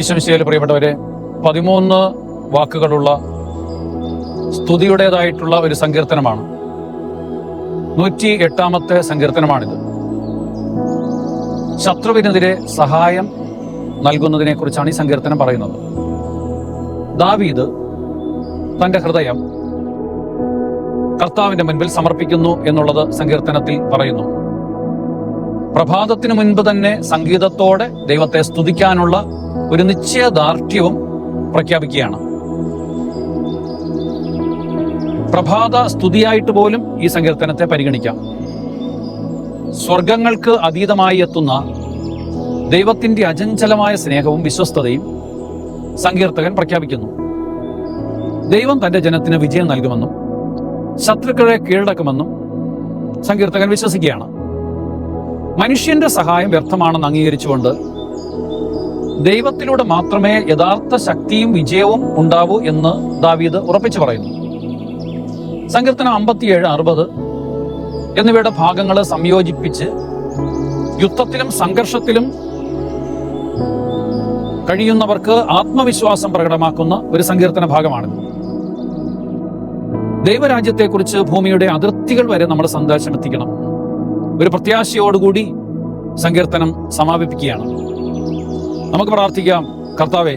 ഈശോമിശിഹായിൽ പ്രിയപ്പെട്ടവരെ, 13 വാക്കുകളുള്ള സ്തുതിയുടേതായിട്ടുള്ള ഒരു സങ്കീർത്തനമാണ്. 108ാമത്തെ സങ്കീർത്തനമാണിത്. ശത്രുവിനെതിരെ സഹായം നൽകുന്നതിനെ കുറിച്ചാണ് ഈ സങ്കീർത്തനം പറയുന്നത്. ദാവീദ് തന്റെ ഹൃദയം കർത്താവിന്റെ മുൻപിൽ സമർപ്പിക്കുന്നു എന്നുള്ളത് സങ്കീർത്തനത്തിൽ പറയുന്നു. പ്രഭാതത്തിന് മുൻപ് തന്നെ സംഗീതത്തോടെ ദൈവത്തെ സ്തുതിക്കാനുള്ള ഒരു നിശ്ചയദാർഢ്യവും പ്രഖ്യാപിക്കുകയാണ്. പ്രഭാത സ്തുതിയായിട്ട് പോലും ഈ സങ്കീർത്തനത്തെ പരിഗണിക്കാം. സ്വർഗങ്ങൾക്ക് അതീതമായി എത്തുന്ന ദൈവത്തിന്റെ അചഞ്ചലമായ സ്നേഹവും വിശ്വസ്തതയും സങ്കീർത്തകൻ പ്രഖ്യാപിക്കുന്നു. ദൈവം തന്റെ ജനത്തിന് വിജയം നൽകുമെന്നും ശത്രുക്കളെ കീഴടക്കുമെന്നും സങ്കീർത്തകൻ വിശ്വസിക്കുകയാണ്. മനുഷ്യന്റെ സഹായം വ്യർത്ഥമാണെന്ന് അംഗീകരിച്ചുകൊണ്ട് ദൈവത്തിലൂടെ മാത്രമേ യഥാർത്ഥ ശക്തിയും വിജയവും ഉണ്ടാവൂ എന്ന് ദാവീദ് ഉറപ്പിച്ചു പറയുന്നു. സങ്കീർത്തനം 57, 60 എന്നിവയുടെ ഭാഗങ്ങൾ സംയോജിപ്പിച്ച് യുദ്ധത്തിലും സംഘർഷത്തിലും കഴിയുന്നവർക്ക് ആത്മവിശ്വാസം പ്രകടമാക്കുന്ന ഒരു സങ്കീർത്തന ഭാഗമാണിത്. ദൈവരാജ്യത്തെക്കുറിച്ച് ഭൂമിയുടെ അതിർത്തികൾ വരെ നമ്മുടെ സന്ദേശം എത്തിക്കണം. ഒരു പ്രത്യാശയോടുകൂടി സങ്കീർത്തനം സമാപിപ്പിക്കുകയാണ്. നമുക്ക് പ്രാർത്ഥിക്കാം. കർത്താവേ,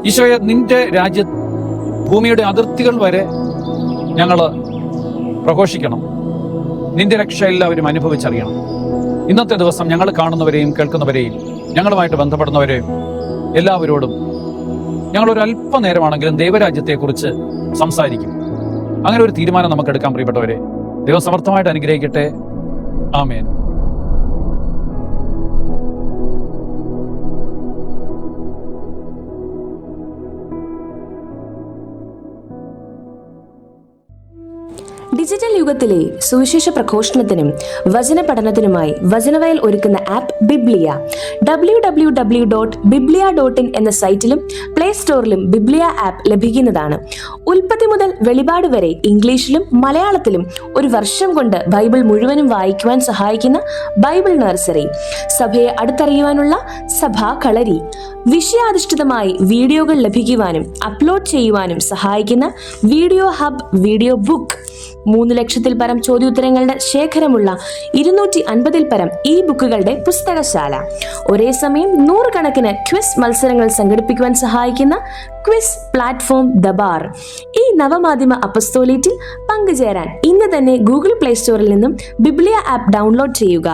ഈശോയെ, നിന്റെ ഭൂമിയുടെ അതിർത്തികൾ വരെ ഞങ്ങൾ പ്രഘോഷിക്കണം. നിന്റെ രക്ഷ എല്ലാവരും അനുഭവിച്ചറിയണം. ഇന്നത്തെ ദിവസം ഞങ്ങൾ കാണുന്നവരെയും കേൾക്കുന്നവരെയും ഞങ്ങളുമായിട്ട് ബന്ധപ്പെടുന്നവരെയും എല്ലാവരോടും ഞങ്ങളൊരു അല്പനേരമാണെങ്കിലും ദൈവരാജ്യത്തെക്കുറിച്ച് സംസാരിക്കും. അങ്ങനെ ഒരു തീരുമാനം നമുക്ക് എടുക്കാൻ പ്രിയപ്പെട്ടവരെ. ദൈവം സമർത്ഥമായിട്ട് അനുഗ്രഹിക്കട്ടെ. ആമേൻ. ഡിജിറ്റൽ യുഗത്തിലെ സുവിശേഷ പ്രഘോഷണത്തിനും വചന പഠനത്തിനുമായി വചനവയൽ ഒരുക്കുന്ന ആപ്പ് ബിബ്ലിയ. www.biblia.in എന്ന സൈറ്റിലും പ്ലേ സ്റ്റോറിലും ബിബ്ലിയ ആപ്പ് ലഭിക്കുന്നതാണ്. ഉൽപ്പത്തി മുതൽ വെളിപാട് വരെ ഇംഗ്ലീഷിലും മലയാളത്തിലും ഒരു വർഷം കൊണ്ട് ബൈബിൾ മുഴുവനും വായിക്കുവാൻ സഹായിക്കുന്ന ബൈബിൾ നഴ്സറി, സഭയെ അടുത്തറിയുവാനുള്ള സഭാ കളരി, വിഷയാധിഷ്ഠിതമായി വീഡിയോകൾ ലഭിക്കുവാനും അപ്ലോഡ് ചെയ്യുവാനും സഹായിക്കുന്ന വീഡിയോ ഹബ്, വീഡിയോ ബുക്ക്, 3 ലക്ഷത്തിൽ പരം ചോദ്യോത്തരങ്ങളുടെ ശേഖരമുള്ള 250-ൽ പരം ഈ ബുക്കുകളുടെ പുസ്തകശാല, ഒരേ സമയം 100 കണക്കിന് ക്വിസ് മത്സരങ്ങൾ സംഘടിപ്പിക്കുവാൻ സഹായിക്കുന്ന ക്വിസ് പ്ലാറ്റ്ഫോം ദ ബാർ. ഈ നവമാധ്യമ അപ്പസ്തോലേറ്റിൽ പങ്കുചേരാൻ ഇന്ന് തന്നെ ഗൂഗിൾ പ്ലേ സ്റ്റോറിൽ നിന്നും ബിബ്ലിയ ആപ്പ് ഡൗൺലോഡ് ചെയ്യുക.